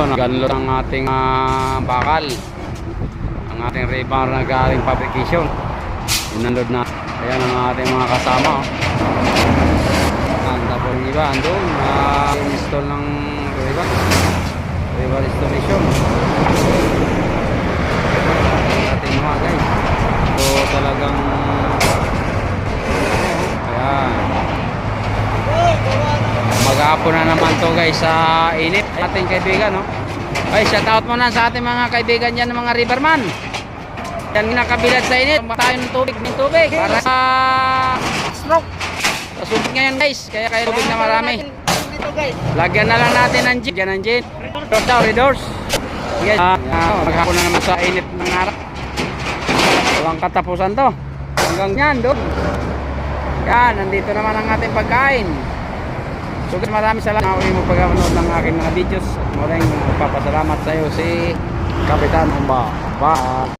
Ganlot ang ating bakal. Ang ating rebar na galing fabrication. Inunod na. Ayan ang ating mga kasama. Tapos yung iba andun. Install ng rebar installation. Ating mga guys. So talagang ayan. Maghapon na naman to guys sa init. Ating kaibigan, no? Ay, shout out muna sa ating mga kaibigan dyan, mga riverman. Yan nakabilad sa init. Tayo ng tubig para sa stroke. Pasubig ngayon guys, kaya tubig na marami. Lagyan na lang natin ng gin. Lagyan ng gin. Redors. Yes. Maghapon na naman sa init ng araw. Walang katapusan to. Hanggang yan doon. Yan, nandito naman ang ating pagkain. So guys, maraming salamat mo pag-upload ng aking mga videos. Maraming papasalamat sa iyo si Kapitan Umba. Bye.